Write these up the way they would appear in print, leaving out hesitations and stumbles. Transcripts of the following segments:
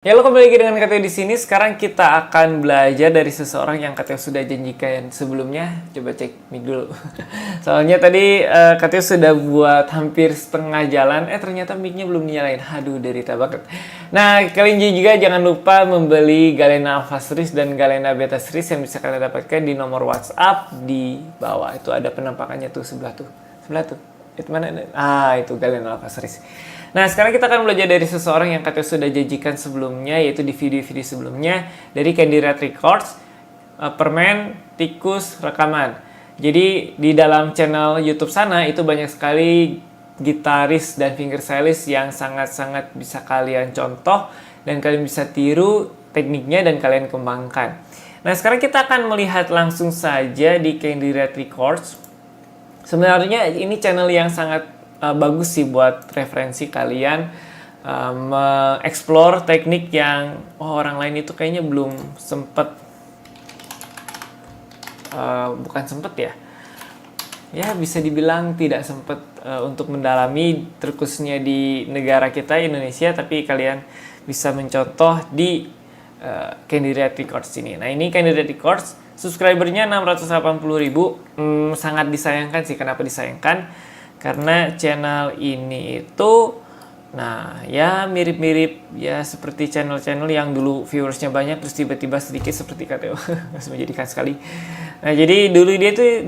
Ya, lo kembali lagi dengan Kateo di sini. Sekarang kita akan belajar dari seseorang yang Kateo sudah janjikan sebelumnya. Coba cek mic dulu. Soalnya tadi Kateo sudah buat hampir setengah jalan. Ternyata mic-nya belum nyalain. Aduh, derita banget. Nah, kalian juga jangan lupa membeli Galena Alpha Series dan Galena Beta Series yang bisa kalian dapatkan di nomor WhatsApp di bawah. Itu ada penampakannya tuh sebelah tuh. Sebelah tuh. Itu mana? Itu Galena Alpha Series. Nah, sekarang kita akan belajar dari seseorang yang Kateo sudah janjikan sebelumnya, yaitu di video-video sebelumnya, dari Candy Red Records, Permen, Tikus, Rekaman. Jadi, di dalam channel YouTube sana, itu banyak sekali gitaris dan finger stylist yang sangat-sangat bisa kalian contoh, dan kalian bisa tiru tekniknya dan kalian kembangkan. Nah, sekarang kita akan melihat langsung saja di Candy Red Records. Sebenarnya ini channel yang sangat bagus sih buat referensi kalian mengeksplor teknik yang orang lain itu kayaknya belum sempet, bukan sempet ya bisa dibilang tidak sempet untuk mendalami, terkhususnya di negara kita Indonesia, tapi kalian bisa mencontoh di Candy Red Records ini. Nah, ini Candy Red Records, subscribernya 680.000. Sangat disayangkan sih. Kenapa disayangkan? Karena channel ini itu, nah ya mirip-mirip ya seperti channel-channel yang dulu viewersnya banyak terus tiba-tiba sedikit seperti Kateo. Menjadikan sekali. Nah, jadi dulu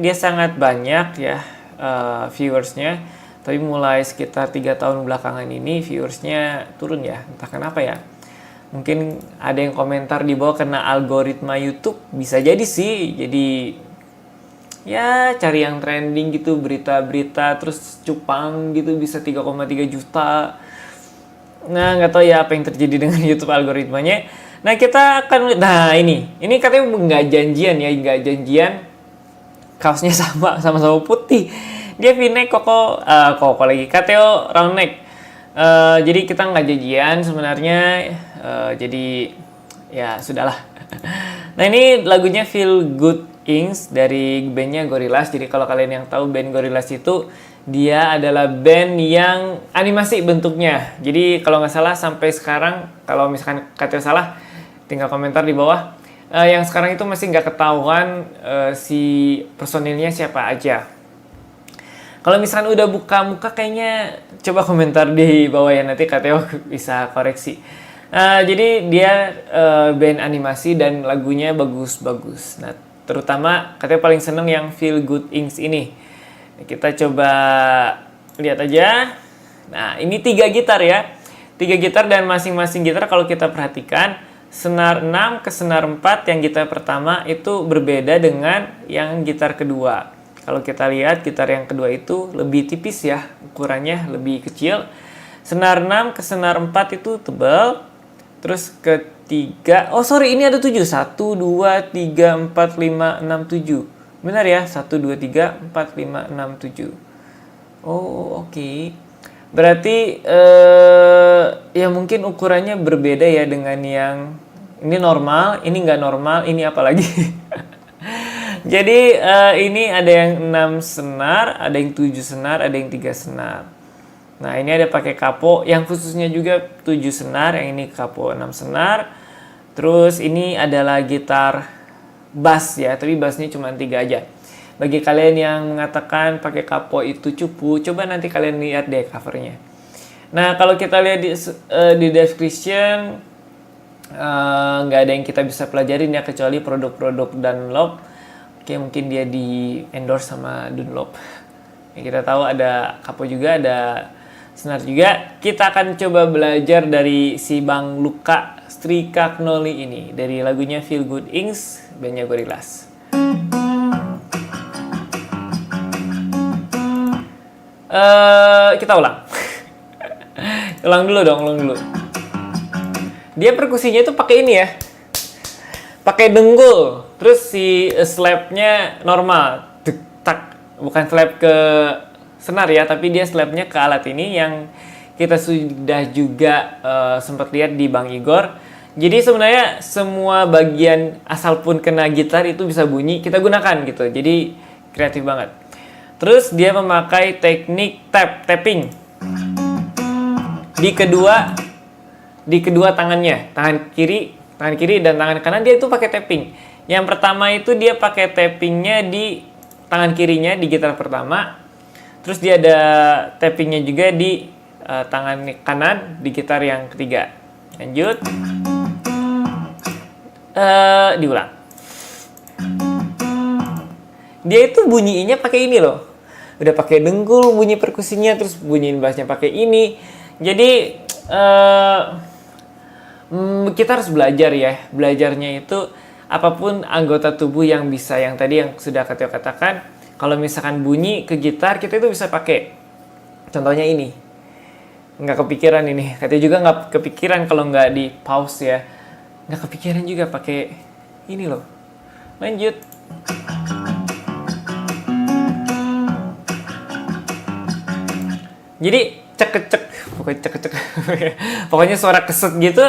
dia sangat banyak ya viewersnya, tapi mulai sekitar 3 tahun belakangan ini viewersnya turun ya, entah kenapa ya. Mungkin ada yang komentar di bawah kena algoritma YouTube, bisa jadi sih. Jadi ya cari yang trending gitu, berita-berita terus cupang gitu bisa 3,3 juta. Nah, nggak tahu ya apa yang terjadi dengan YouTube algoritmanya. Nah, kita akan, nah ini katanya nggak janjian, kaosnya sama-sama putih. Dia V-neck, koko lagi, Kateo round neck. Jadi kita nggak janjian sebenarnya, jadi ya sudahlah. Nah, ini lagunya Feel Good Inks dari bandnya Gorillaz. Jadi kalau kalian yang tahu band Gorillaz itu, dia adalah band yang animasi bentuknya. Jadi kalau nggak salah sampai sekarang, kalau misalkan Kateo salah, tinggal komentar di bawah. Yang sekarang itu masih nggak ketahuan si personilnya siapa aja. Kalau misalkan udah buka muka, kayaknya coba komentar di bawah ya, nanti Kateo bisa koreksi. Jadi dia band animasi dan lagunya bagus-bagus. Nah, terutama Kateo paling seneng yang Feel Good Inks ini. Kita coba lihat aja. Nah, ini 3 gitar ya. 3 gitar, dan masing-masing gitar kalau kita perhatikan, senar 6 ke senar 4 yang gitar pertama itu berbeda dengan yang gitar kedua. Kalau kita lihat gitar yang kedua itu lebih tipis ya, ukurannya lebih kecil. Senar 6 ke senar 4 itu tebal. Terus ketiga, ini ada 7. 1, 2, 3, 4, 5, 6, 7. Benar ya, 1, 2, 3, 4, 5, 6, 7. Oh, oke. Berarti ya mungkin ukurannya berbeda ya dengan yang ini normal, ini nggak normal, ini apa lagi? Jadi ini ada yang 6 senar, ada yang 7 senar, ada yang 3 senar. Nah, ini ada pakai kapo yang khususnya juga 7 senar, yang ini kapo 6 senar. Terus ini adalah gitar bass ya, tapi bassnya cuma 3 aja. Bagi kalian yang mengatakan pakai kapo itu cupu, coba nanti kalian lihat deh covernya. Nah, kalau kita lihat di description, nggak ada yang kita bisa pelajarin ya, kecuali produk-produk Dunlop. Oke, mungkin dia di endorse sama Dunlop. Ya, kita tahu ada kapo juga, ada senar juga. Kita akan coba belajar dari si Bang Luka Stricagnoli ini, dari lagunya Feel Good Inks, bandnya Gorillaz. Kita ulang. ulang dulu. Dia perkusinya itu pakai ini ya, pakai denggul. Terus si slapnya normal, tek tak, bukan slap ke senar ya, tapi dia slapnya ke alat ini yang kita sudah juga sempat lihat di Bang Igor. Jadi sebenarnya semua bagian asal pun kena gitar itu bisa bunyi, kita gunakan gitu. Jadi kreatif banget. Terus dia memakai teknik tapping. Di kedua di kedua tangannya, tangan kiri dan tangan kanan dia itu pakai tapping. Yang pertama itu dia pakai tappingnya di tangan kirinya di gitar pertama, terus dia ada tappingnya juga di tangan kanan di gitar yang ketiga. Lanjut, diulang. Dia itu bunyinya pakai ini loh, udah pakai dengkul bunyi perkusinya, terus bunyiin bassnya pakai ini. Jadi kita harus belajar ya. Belajarnya itu apapun anggota tubuh yang bisa, yang tadi yang sudah Katio katakan, kalau misalkan bunyi ke gitar kita itu bisa pakai. Contohnya ini, nggak kepikiran ini. Katio juga nggak kepikiran kalau nggak di pause ya. Nggak kepikiran juga pakai ini loh. Lanjut. Jadi cek-cek, pokoknya suara keset gitu.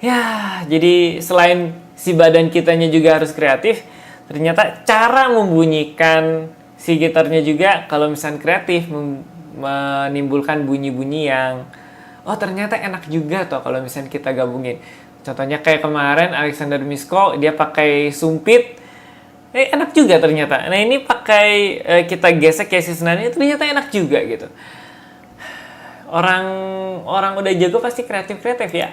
Ya, jadi selain si badan kitanya juga harus kreatif, ternyata cara membunyikan si gitarnya juga kalau misalnya kreatif menimbulkan bunyi-bunyi yang ternyata enak juga tuh kalau misalnya kita gabungin. Contohnya kayak kemarin Alexander Misko dia pakai sumpit, enak juga ternyata. Nah ini pakai kita gesek kayak si senarnya ternyata enak juga gitu. Orang udah jago pasti kreatif ya.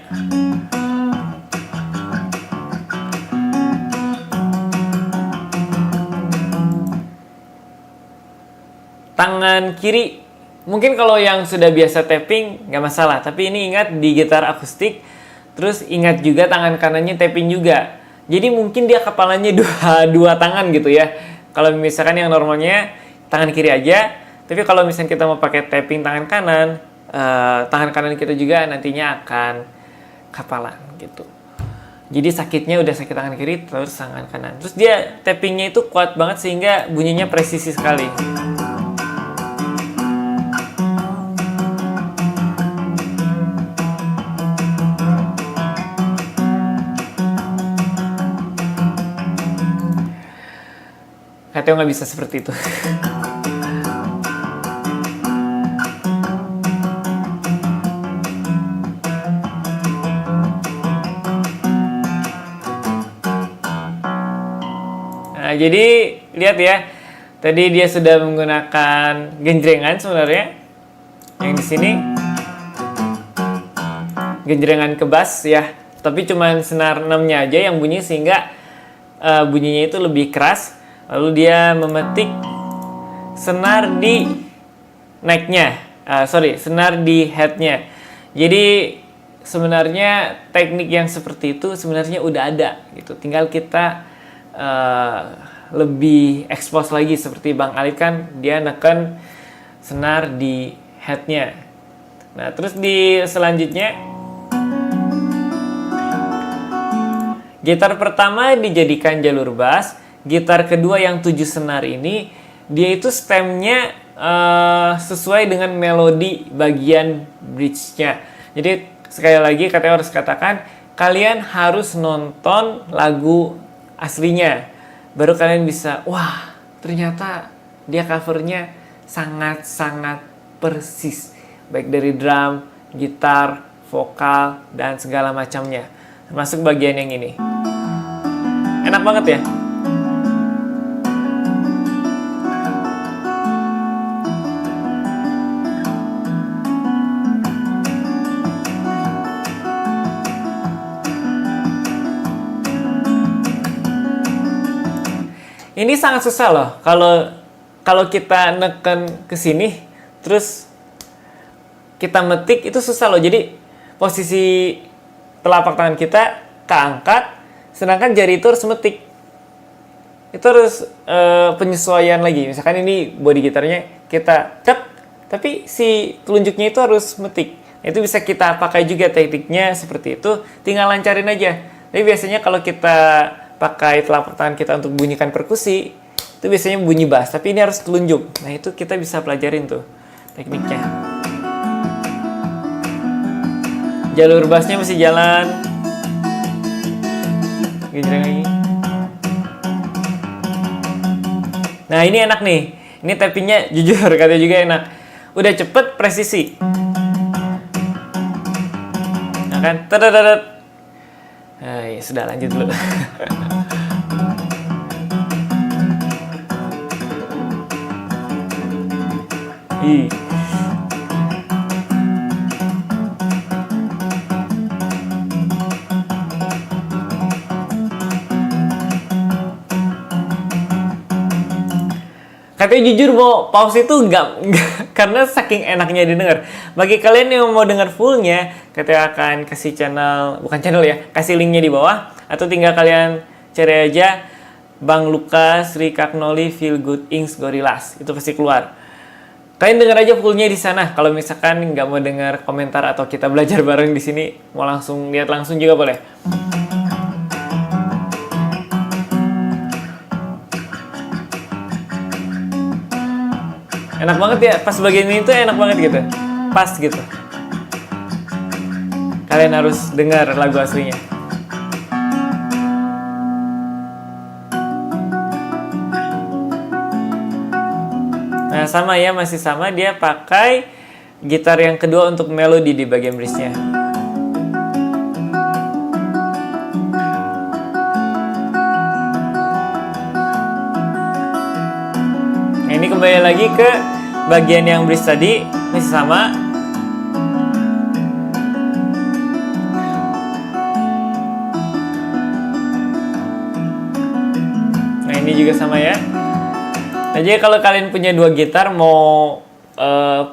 Tangan kiri, mungkin kalau yang sudah biasa tapping nggak masalah, tapi ini ingat di gitar akustik, terus ingat juga tangan kanannya tapping juga. Jadi mungkin dia kepalanya dua tangan gitu ya. Kalau misalkan yang normalnya tangan kiri aja, tapi kalau misalnya kita mau pakai tapping tangan kanan kita juga nantinya akan kapalan gitu. Jadi sakitnya udah sakit tangan kiri terus tangan kanan. Terus dia tappingnya itu kuat banget sehingga bunyinya presisi sekali. Katanya nggak bisa seperti itu. Nah, jadi lihat ya, tadi dia sudah menggunakan genjrengan sebenarnya. Yang di sini genjrengan ke bass ya, tapi cuma senar 6-nya aja yang bunyi sehingga bunyinya itu lebih keras. Lalu dia memetik senar di neck-nya, senar di head-nya. Jadi sebenarnya teknik yang seperti itu sebenarnya udah ada gitu. Tinggal kita lebih expose lagi seperti Bang Alif kan dia neken senar di head-nya. Nah terus di selanjutnya gitar pertama dijadikan jalur bass, gitar kedua yang 7 senar ini dia itu stemnya sesuai dengan melodi bagian bridge-nya. Jadi sekali lagi katanya harus katakan kalian harus nonton lagu aslinya, baru kalian bisa, wah ternyata dia covernya sangat-sangat persis, baik dari drum, gitar, vokal, dan segala macamnya, termasuk bagian yang ini. Enak banget ya. Ini sangat susah loh kalau kita neken ke sini terus kita metik itu susah loh. Jadi posisi telapak tangan kita keangkat sedangkan jari itu harus metik. Itu harus penyesuaian lagi. Misalkan ini body gitarnya kita cek tapi si telunjuknya itu harus metik. Itu bisa kita pakai juga tekniknya seperti itu, tinggal lancarin aja. Tapi biasanya kalau kita pakai telapak tangan kita untuk bunyikan perkusi, itu biasanya bunyi bass, tapi ini harus telunjuk. Nah itu kita bisa pelajarin tuh tekniknya. Jalur bassnya masih jalan. Genjreng lagi. Nah ini enak nih. Ini tappingnya jujur katanya juga enak. Udah cepet, presisi. Nah kan. Tadadadat. Nah, ya sudah lanjut dulu. Ih. Katanya jujur mau pause itu nggak karena saking enaknya didengar. Bagi kalian yang mau dengar fullnya, katanya akan kasih bukan channel ya, kasih linknya di bawah, atau tinggal kalian cari aja Bang Lukas Rikagnoli Feel Good Inks Gorillas, itu pasti keluar. Kalian dengar aja fullnya di sana. Kalau misalkan nggak mau dengar komentar atau kita belajar bareng di sini, mau langsung lihat langsung juga boleh. Enak banget ya, pas bagian ini tuh enak banget gitu. Pas gitu. Kalian harus dengar lagu aslinya. Nah sama ya, masih sama, dia pakai gitar yang kedua untuk melodi di bagian bridge-nya. Nah, ini kembali lagi ke bagian yang bridge tadi, masih sama. Nah ini juga sama ya. Nah jadi kalau kalian punya dua gitar, mau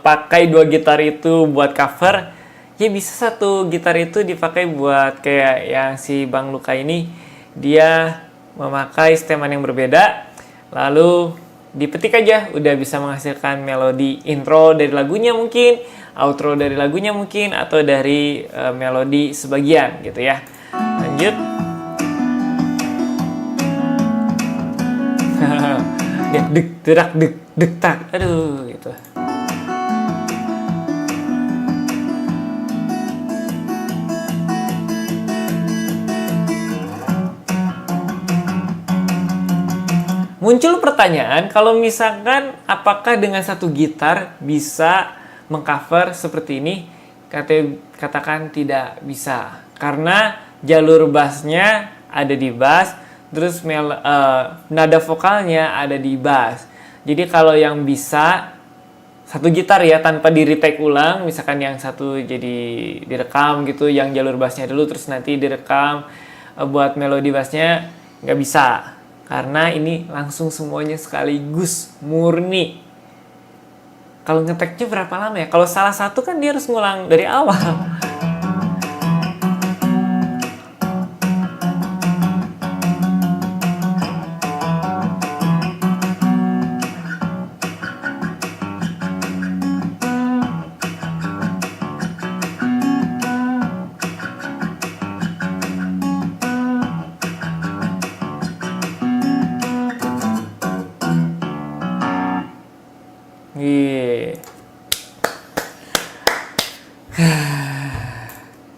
pakai dua gitar itu buat cover, ya bisa satu gitar itu dipakai buat kayak yang si Bang Luka ini, dia memakai setelan yang berbeda, lalu dipetik aja, udah bisa menghasilkan melodi intro dari lagunya mungkin, outro dari lagunya mungkin, atau dari melodi sebagian gitu ya. Lanjut. Dia dek derak dek dek tak, aduh gitu. Muncul pertanyaan, kalau misalkan apakah dengan satu gitar bisa mengcover seperti ini? Katakan tidak bisa, karena jalur bassnya ada di bass, terus nada vokalnya ada di bass. Jadi kalau yang bisa satu gitar ya tanpa di retake ulang, misalkan yang satu jadi direkam gitu, yang jalur bassnya dulu terus nanti direkam buat melodi bassnya, nggak bisa. Karena ini langsung semuanya sekaligus, murni. Kalau ngeteknya berapa lama ya? Kalau salah satu kan dia harus ngulang dari awal.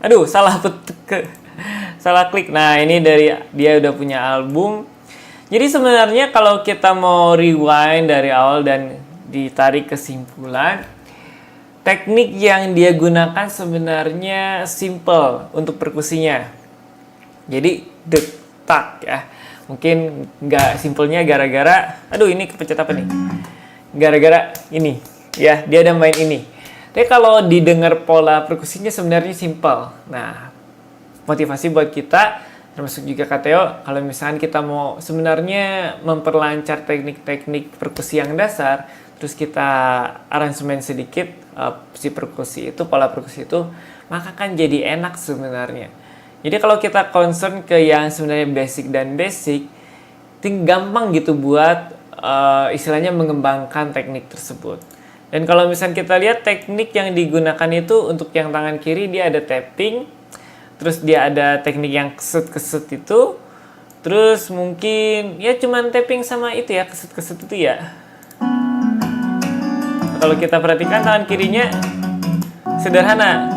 Aduh, salah klik. Nah, ini dari dia udah punya album. Jadi sebenarnya kalau kita mau rewind dari awal dan ditarik kesimpulan, teknik yang dia gunakan sebenarnya simple untuk perkusinya. Jadi dek tak ya. Mungkin nggak simpelnya gara-gara, aduh ini kepecet apa nih? Gara-gara ini, ya dia ada main ini. Tapi kalau didengar pola perkusinya sebenarnya simple. Nah, motivasi buat kita, termasuk juga Kateo, kalau misalkan kita mau sebenarnya memperlancar teknik-teknik perkusi yang dasar, terus kita aransemen sedikit si perkusi itu, pola perkusi itu, maka kan jadi enak sebenarnya. Jadi kalau kita concern ke yang sebenarnya basic dan basic, itu gampang gitu buat istilahnya mengembangkan teknik tersebut. Dan kalau misalnya kita lihat teknik yang digunakan itu untuk yang tangan kiri dia ada tapping, terus dia ada teknik yang keset-keset itu, terus mungkin ya cuman tapping sama itu ya, keset-keset itu ya. Kalau kita perhatikan tangan kirinya sederhana.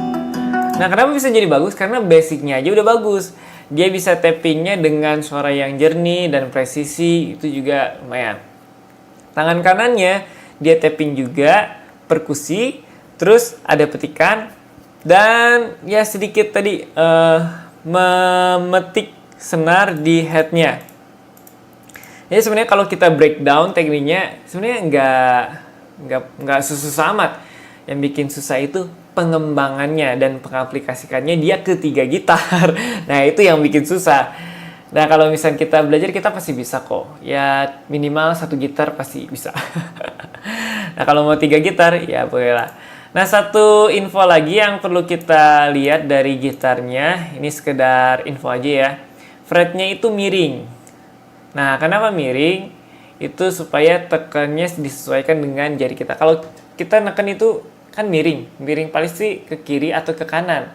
Nah kenapa bisa jadi bagus? Karena basicnya aja udah bagus. Dia bisa tappingnya dengan suara yang jernih dan presisi, itu juga lumayan. Tangan kanannya dia tapping juga, perkusi, terus ada petikan, Dan ya sedikit tadi memetik senar di headnya. Jadi sebenarnya kalau kita breakdown tekniknya sebenarnya nggak susah amat. Yang bikin susah itu pengembangannya dan pengaplikasikannya dia ke 3 gitar. Nah itu yang bikin susah. Nah kalau misalnya kita belajar kita pasti bisa kok. Ya minimal 1 gitar pasti bisa. Nah kalau mau 3 gitar ya bolehlah. Nah satu info lagi yang perlu kita lihat dari gitarnya. Ini sekedar info aja ya. Fretnya itu miring. Nah kenapa miring? Itu supaya tekannya disesuaikan dengan jari kita. Kalau kita neken itu kan miring paling sih ke kiri atau ke kanan.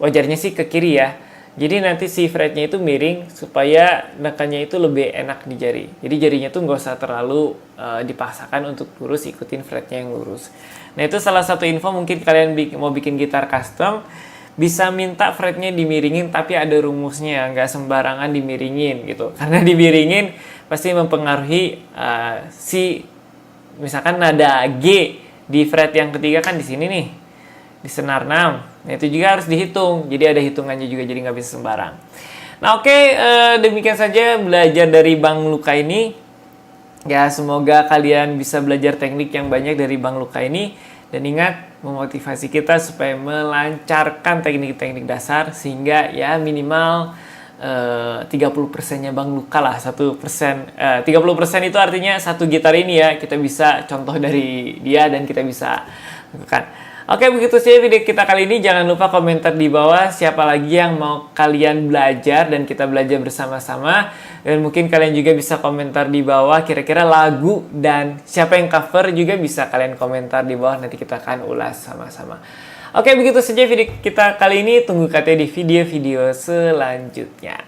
Wajarnya sih ke kiri ya. Jadi nanti si fretnya itu miring supaya nekannya itu lebih enak di jari. Jadi jarinya tuh nggak usah terlalu dipaksakan untuk lurus, ikutin fretnya yang lurus. Nah itu salah satu info, mungkin kalian mau bikin gitar custom, bisa minta fretnya dimiringin tapi ada rumusnya, nggak sembarangan dimiringin gitu. Karena dimiringin pasti mempengaruhi misalkan nada G di fret yang ketiga kan di sini nih, di senar 6. Nah itu juga harus dihitung, jadi ada hitungannya juga, jadi nggak bisa sembarang. Nah oke, demikian saja belajar dari Bang Luka ini. Ya semoga kalian bisa belajar teknik yang banyak dari Bang Luka ini. Dan ingat, memotivasi kita supaya melancarkan teknik-teknik dasar, sehingga ya minimal 30%-nya Bang Luka lah, 1%. 30% itu artinya satu gitar ini ya, kita bisa contoh dari dia dan kita bisa lakukan. Oke, begitu saja video kita kali ini. Jangan lupa komentar di bawah siapa lagi yang mau kalian belajar dan kita belajar bersama-sama. Dan mungkin kalian juga bisa komentar di bawah kira-kira lagu dan siapa yang cover juga bisa kalian komentar di bawah. Nanti kita akan ulas sama-sama. Oke, begitu saja video kita kali ini. Tunggu katanya di video-video selanjutnya.